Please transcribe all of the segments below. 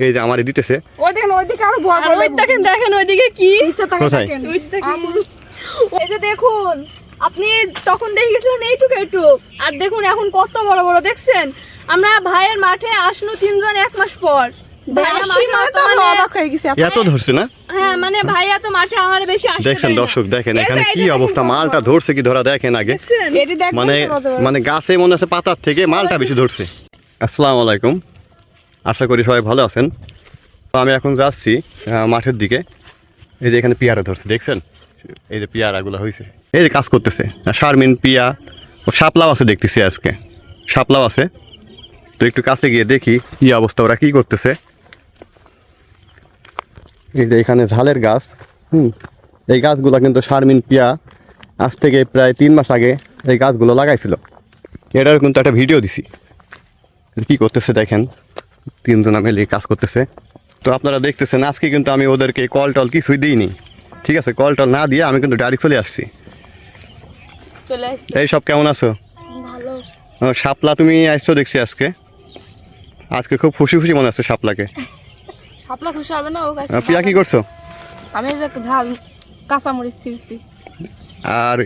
এই যে আমারে দিতেছে। ওই দেখেন ওইদিকে আরো বড় বড়, ওই দেখেন ওইদিকে কি কোথায়? এই যে দেখুন, আপনি তখন দেখেছিলেন এইটুকু আর দেখুন এখন কত বড় বড় দেখছেন। আমরা ভাইয়ের মাঠে আসলো 3 জন 1 মাস পর। ভাইয়া মাঠে অবাক হয়ে গেছে। এত ধরছে না? হ্যাঁ মানে ভাইয়া তো মাঠে আমার বেশি আসে। দেখছেন দর্শক, দেখেন এখানে কি অবস্থা, মালটা ধরছে কি ধরা দেখেন আগে। এটি দেখেন মানে মানে গাছে মনে হচ্ছে পাতার থেকে মালটা বেশি ধরছে। আসসালামু আলাইকুম, আশা করি সবাই ভালো আছেন। তো আমি এখন যাচ্ছি মাঠের দিকে। এই যে এখানে পেয়ারা ধরছে, দেখছেন এই যে পেয়ারাগুলো হয়েছে, এই যে কাজ করতেছে শারমিন পিয়া ও শাপলাও আছে দেখতেছি, আজকে শাপলাও আছে। তো একটু কাছে গিয়ে দেখি কি অবস্থা, ওরা কি করতেছে। এই যে এখানে ঝালের গাছ, এই গাছগুলো কিন্তু শারমিন পিয়া আজ থেকে প্রায় 3 মাস আগে এই গাছগুলো লাগাইছিল। এটার কিন্তু একটা ভিডিও দিছি, কি করতেছে দেখেন, 3 জনা মিলে কাজ করতেছে। তো আপনারা দেখতেছেন আজকে কিন্তু আমি ওদেরকে কল টল কিছুই দিইনি, ঠিক আছে? কল টল না দিয়ে আমি কিন্তু ডাইরেক্ট চলে আসছি। এই সব কেমন আছো? ভালো। শাপলা তুমি আসছো দেখছি আজকে, আজকে খুব খুশি খুশি মনে হচ্ছে শাপলাকে। শাপলা খুশি হবে না? ও গাছ পিয়া কি করছো? আমি যে ঝাল কাঁচামরিচ ছিঁড়ছি। আর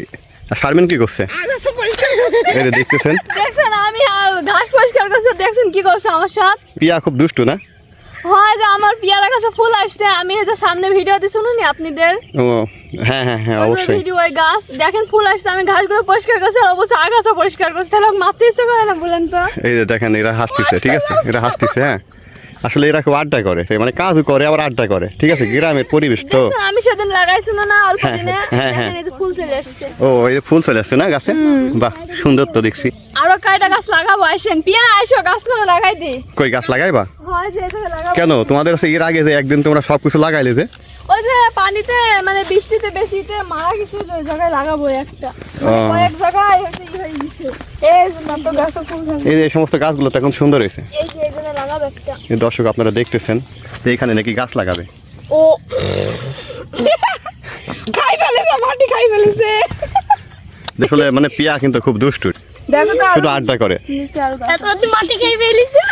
শারমিন কি করছে? আগাছা পরিষ্কার করছে। এই যে দেখতেছেন, দেখছেন আমি ঘাস পরিষ্কার করছি, দেখছেন কি করছে আমার সাথে। পিয়া খুব দুষ্টু না? হয় যে আমার পিয়ারা গাছে ফুল আসছে, আমি এই যে সামনে ভিডিও দিয়ে শুনুনি আপনাদের। ও হ্যাঁ হ্যাঁ হ্যাঁ, অবশ্যই ভিডিও ওই গাছ দেখেন ফুল আসছে, আমি ঘাসগুলো পরিষ্কার করছি আর অবশ্যই আগাছা পরিষ্কার করছি। তাহলে মারতে ইচ্ছে করে না বলেন তো? এই যে দেখেন এরা হাসতেছে, ঠিক আছে? এরা হাসতেছে, হ্যাঁ আসলে এরা খুব আড্ডা করে, মানে কাজও করে আবার আড্ডা করে, ঠিক আছে? গ্রামের পরিবেশ তো। দেখছেন আমি সেদিন লাগাইছিল না অল্প হ্যাঁ, দিনে, হ্যাঁ, হ্যাঁ। দেখেন এই যে ফুল চলে আসছে। ও এই যে ফুল চলে আসছে না গাছে? বাহ সুন্দর তো দেখছি। আরো কয়টা গাছ লাগাবো, আসেন পিয়া আইসো গাছগুলো লাগাই দি। কই গাছ লাগাইবা? হয় যে এখানে লাগাবো। কেন তোমাদের কাছে এর আগে যে একদিন তোমরা সব কিছু লাগাইলে যে? ওই যে পানিতে মানে বৃষ্টিতে বেশিতে মারা গেছে, ওই জায়গায় লাগাবো একটা। ও। কয়েক জায়গায় হচ্ছে ই হয়ে গেছে। এই জন্য তো গাছে ফুল ধরে। এই যে এই সমস্ত গাছগুলো তো এখন সুন্দর হয়েছে। এই যে এখানে লাগাবো একটা। এই দর্শক আপনারা দেখতেছেন যে এখানে নাকি গাছ লাগাবে। ও খাই ফেলেছে, মাটি খাই ফেলেছে। আসলে মানে পিয়া কিন্তু খুব দুষ্টু, দেখো তো শুধু আড্ডা করে। নিচে আরো গাছ। এত মাটি খেয়ে ফেলিছে।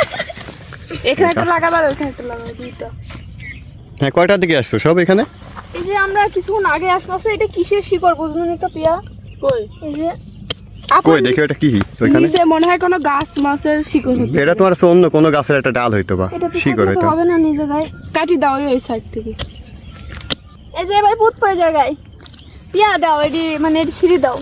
এখানে একটা লাগাবার, ওখানে একটা লাগাবার, দুইটা। হ্যাঁ কয়টার দিকে আসছো সব এখানে? এই যে আমরা কিছুক্ষণ আগে আসমাছে, এটা কিসের শিকড় বুঝলেন তো পিয়া? কই? এই যে কই দেখি ওটা কি ওইখানে? নিচে মনে হয় কোনো গাছ মাছের শিকড় হতে। এটা তোমার কাছে অন্য কোনো গাছের একটা ডাল হইতো বা এটা তো শিকড় থাকলে তো হইতো। হবে না নিজে গায়ে। কাটি দাও ওই সাইড থেকে। এই যে এবার ভূত পড়ে জায়গায় পিয়া দাও, এটি মানে এটি ছিঁড়ে দাও।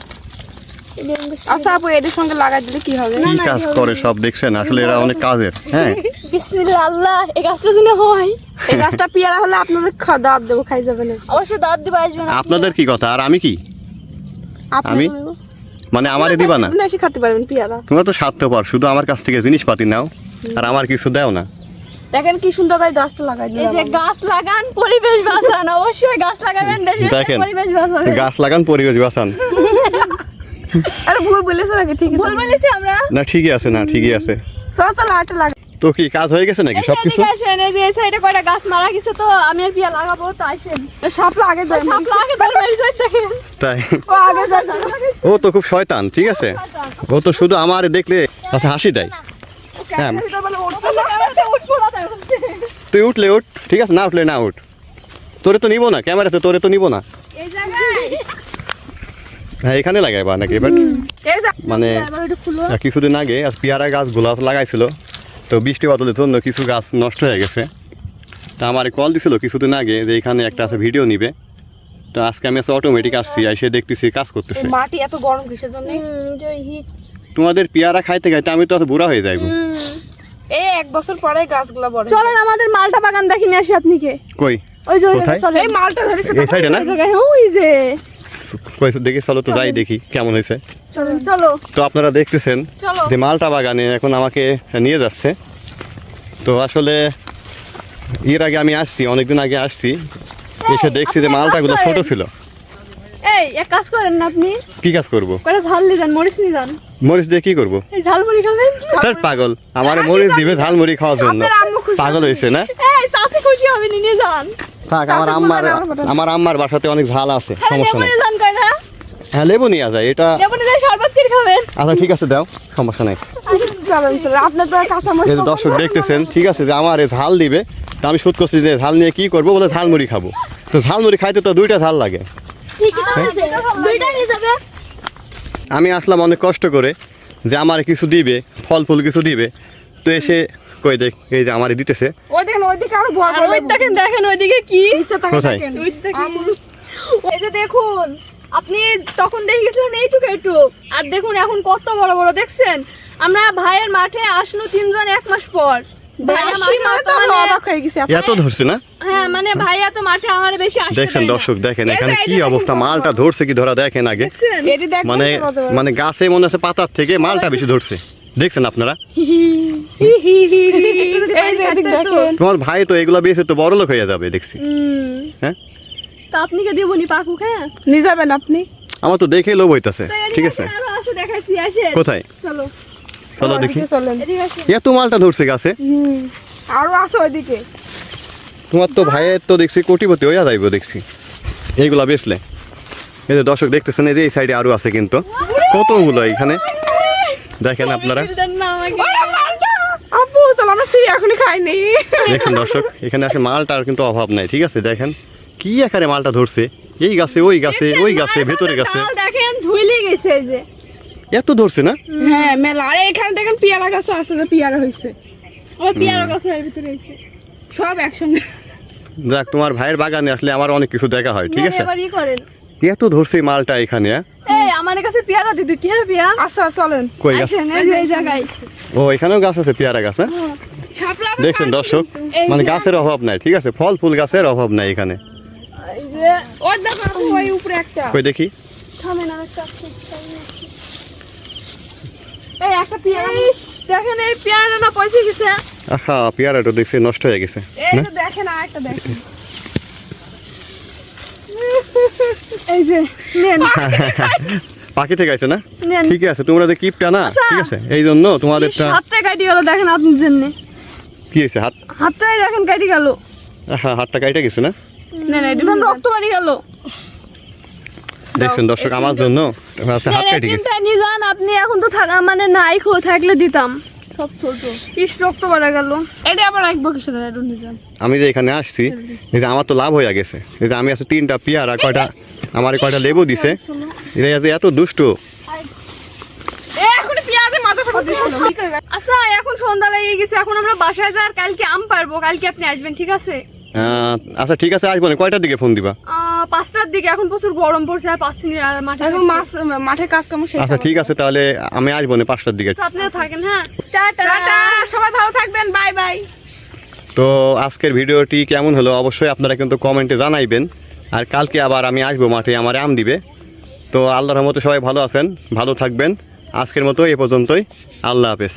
এটি আমাকে ছিঁড়ে আচ্ছা আপু এদের সঙ্গে লাগাই দিলে কি হবে? কি কাজ করে সব দেখছেন, আসলে এরা অনেক কাজের। হ্যাঁ দাও। বিসমিল্লাহ আল্লাহ, এই গাছটা যেন হয়। এই গাছটা পেয়ারা হলে আপনাদের দাঁত দেবো, খাই যাবেন। অবশ্যই দাঁত দিবা আসবে না। আপনাদের কি কথা, আর আমি কি? আমি? মানে আমারে দিবা না? এসে খেতে পারবেন পেয়ারা। তোমরা তো স্বার্থপর, শুধু আমার কাছ থেকে জিনিসপাতি নাও আর আমার কিছু দাও না। দেখেন কি সুন্দর করে গাছটা লাগাই এই যে গাছ লাগান পরিবেশ বাঁচান, অবশ্যই গাছ লাগাবেন, বেশি বেশি দেখেন পরিবেশ বাঁচাবেন। গাছ লাগান পরিবেশ বাঁচান। আরে ভুল বলেছে নাকি? ঠিক ভুল বলেছি আমরা? না ঠিকই আছে, না ঠিকই আছে। চলো চলো আটটা লাগা। তো কি কাজ হয়ে গেছে নাকি সবকিছু? এদিকে আসেন, এই যে এই সাইডে কয়টা গাছ মারা গেছে, তো আমি আর পিয়া লাগাবো, তো আসেন। সাপলা আগে দেয়। সাপলা আগে ধরে মেরেছে, দেখেন তাই? ও আগে যায়। ও তো খুব শয়তান, ঠিক আছে? ও তো শুধু আমার দেখলে আচ্ছা হাসি দেয়। হ্যাঁ ক্যামেরাতে উঠবো না তাই বলছে। তুই উঠলে উঠ, ঠিক আছে? না উঠলে না উঠ, তোরে তো নিবো না ক্যামেরাতে, তোরে তো নিবো না। এই জায়গায় হ্যাঁ এখানে লাগাইবা নাকি এবার? এই যে মানে এবার একটু খুলো। কিছুদিন আগে পেয়ারা গাছগুলো লাগাইছিল, তো বৃষ্টি বাদলের জন্য কিছু গাছ নষ্ট হয়ে গেছে। তা আমার কল দিছিল কিছুদিন আগে যে এখানে একটা আছে ভিডিও নিবে। তো আজকে আমি অটোমেটিক আসছি, এসে দেখতেছি কাজ করতেছে। মাটি এত গরম কিসের জন্য? যে হিট। তোমাদের পেয়ারা খাইতে খাইতে আমি তো বুড়া হয়ে যাইব। এই 1 বছর পরে গাছগুলা বড়। চলেন আমাদের মালটা বাগান দেখিনি আসি আপনাকে। কই ওই যে কোথায়? চলেন এই মালটা ধরেছে। এই সাইডে না? ওই জায়গায়, ওই যে কই দেখি, চলো তো যাই দেখি কেমন হয়েছে। চলেন চলো তো আপনারা দেখতেছেন চলো। যে মালটা বাগানে এখন আমাকে নিয়ে যাচ্ছে। তো আসলে এর আগে আমি আসছি, অনেকদিন আগে আসছি, এসে দেখছি যে মালটাগুলো ছোট ছিল। এই এক কাজ করেন না আপনি, কি কাজ করব? কয়টা ঝাল নিয়ে যান, মরিচ নিয়ে যান। মরিচ দিয়ে কি করব? এই ঝালমুড়ি খাবেন। তার পাগল, আমার মরিচ দিবে ঝালমুড়ি খাওয়ার জন্য? আপনার আম্মু খুশি পাগল হয়েছে না? এই চাচি খুশি হবে, নিয়ে যান। থাক, আমার আম্মার বাসাতে অনেক ঝাল আছে, হ্যাঁ সমস্যা লেবু নেই। নিয়ে যান কয়টা। হ্যাঁ লেবু নিয়ে যায়, এটা লেবু নিয়ে যান, শরবত করে খাবেন। আচ্ছা ঠিক আছে দাও, সমস্যা নেই। যাবেন চলে। আপনার তো কাঁচা এই যে দর্শক দেখতেছেন, ঠিক আছে যে আমার ঝাল দিবে তা আমি শুট করছি যে ঝাল নিয়ে কি করবো, বলে ঝালমুড়ি খাবো। তো ঝালমুড়ি খাইতে তো 2টা ঝাল লাগে। ঠিকই তো বলছে, দুইটা নিয়ে যাবে। আমি আসলাম অনেক কষ্ট করে যে আমার কিছু দিবে, ফল ফুল কিছু দিবে, তো এসে কই দেখ এই যে আমারে দিতেছে। ওই দেখেন ওইদিকে আরো বড় আর বড় ওই দেখেন দেখেন ওইদিকে কি কোথায়? ওই দেখেন। এই যে দেখুন, আপনি তখন দেখেছিলেন এইটুকু এইটুকু, আর দেখুন এখন কত বড় বড় দেখছেন। আমরা ভাইয়ের মাঠে আসলো 3 জন 1 মাস পর। ভাইয়া মাঠে মানে তো আমরা অবাক হয়ে গেছি। এত ধরছে না? হ্যাঁ মানে ভাইয়া তো মাঠে আমার বেশি আসে দেখছেন দর্শক, দেখেন এখানে কি অবস্থা, মালটা ধরছে কি ধরা দেখেন আগে। এটি দেখেন মানে কত বড়। মানে গাছে মনে হচ্ছে পাতার থেকে মালটা বেশি ধরছে, দেখছেন আপনারা? এই যে এদিক দেখেন। তোমার ভাই তো এগুলা বেশি তো বড় লোক হয়ে যাবে দেখছি। হ্যাঁ, তা আপনি কে দিবনি পাকু হ্যাঁ? নিয়ে যাবেন আপনি? আমার তো দেখে লোভ হইতাছে। ঠিক আছে, আরো আছে দেখাচ্ছি, আসে কোথায়? চলো চলো দেখি। ওইদিকে চলেন। এদিকে আসে। এত মালটা ধরছে গাছে। আরো আছে ওইদিকে। তোমার তো ভাইয়ের তো দেখছি কোটিপতি হইয়া যাইব দেখছি এইগুলা বেচলে। এই যে দর্শক দেখতেছেন, এই যে এই সাইডে আরো আছে কিন্তু কতগুলো এখানে দেখেন আপনারা। দিলেন না আমাকে। আপু চল আমরা সিরি এখনই খাইনি। দেখছেন দর্শক, এখানে আসে মালটার কিন্তু অভাব নাই। ঠিক আছে, দেখেন কি আকারে মালটা ধরছে, এই গাছে ওই গাছে ওই গাছে ভেতরে গাছে ডাল দেখেন ঝুলে গেছে এই যে। এত ধরছে না? হ্যাঁ মেলা। আরে এখানে দেখেন পেয়ারা গাছ আছে, যে পেয়ারা হয়েছে ওই পেয়ারা গাছ এর ভিতরে আছে। সব একসঙ্গে। যাক, তোমার ভাইয়ের বাগানে আসলে আমার অনেক কিছু দেখা হয়। ঠিক আছে, এবার ই করেন। এত ধরছে এই মালটা এখানে। হ্যাঁ? এই আমার কাছে পেয়ারা দিদি কি হ্যাঁ পেয়ারা? আচ্ছা চলেন। কই গাছ? আসেন এই যে এই জায়গায়। ও এখানেও গাছ আছে, পেয়ারা গাছ। হ্যাঁ, শাপলা দেখছেন দর্শক, মানে গাছের অভাব নাই। ঠিক আছে, ফল ফুল গাছের অভাব নাই এখানে। এই যে ওই দেখো আপু, ওই উপরে একটা। কই দেখি। থামেন আর একটা আছে। এই একটা পেয়ারা। ইস, দেখেন এই পেয়ারাটা না পয়সা গেছে। আহা, পেয়ারাটা দেখছি নষ্ট হয়ে গেছে। এই না? যে দেখেন আর একটা দেখেন। এই যে নেন পাখি থেকে আছে না? নেন। ঠিক আছে, তোমরা যে কিপটা না, আচ্ছা। ঠিক আছে, এই জন্য তোমাদেরটা হাতটা কাটি গেল দেখেন আপনার জন্য। কি হয়েছে? হাতটাই দেখেন কাটি গেল। আহা, হাতটা কাইটা গেছে না? না না এটা একদম রক্ত বাড়ি গেল। দেখছেন দর্শক, আমার জন্য হাত কেটে গেছে। চিন্তা নিয়ে যান আপনি, এখন তো থাকা মানে নাই খো থাকলে দিতাম। সব ছোট। ইস রক্ত বাড়া গেল। এটা আবার এক বকের সাথে এটা নিয়ে যান। আমি যে এখানে আসছি, এই যে আমার তো লাভ হয়ে গেছে। এই যে আমি আছে 3টা পেয়ারা, কয়টা আমার কয়টা লেবু দিছে। এরা যে এত দুষ্ট। এখন পেঁয়াজে মাথা ফাটা দিছিল। আচ্ছা এখন সন্ধ্যা লেগে গেছে, এখন আমরা বাসায় যাই, আর কালকে আম পারবো, কালকে আপনি আসবেন ঠিক আছে? আচ্ছা ঠিক আছে, আসবো না। কয়টার দিকে ফোন দিবা? 5টার দিকে, এখন প্রচুর গরম পড়ছে আর 5 মিনিট আর মাঠে এখন মাঠে কাজ কাম শেষ। আচ্ছা ঠিক আছে, তাহলে আমি আসবো না 5টার দিকে। আচ্ছা, আপনারা থাকেন হ্যাঁ। টাটা। টাটা, সবাই ভালো থাকবেন, বাই বাই। তো আজকের ভিডিওটি কেমন হলো অবশ্যই আপনারা কিন্তু কমেন্টে জানাইবেন। আর কালকে আবার আমি আসবো মাঠে, আমার আম দিবে। তো আল্লাহর রহমতে সবাই ভালো আছেন, ভালো থাকবেন। আজকের মতো এ পর্যন্তই। আল্লাহ হাফেজ।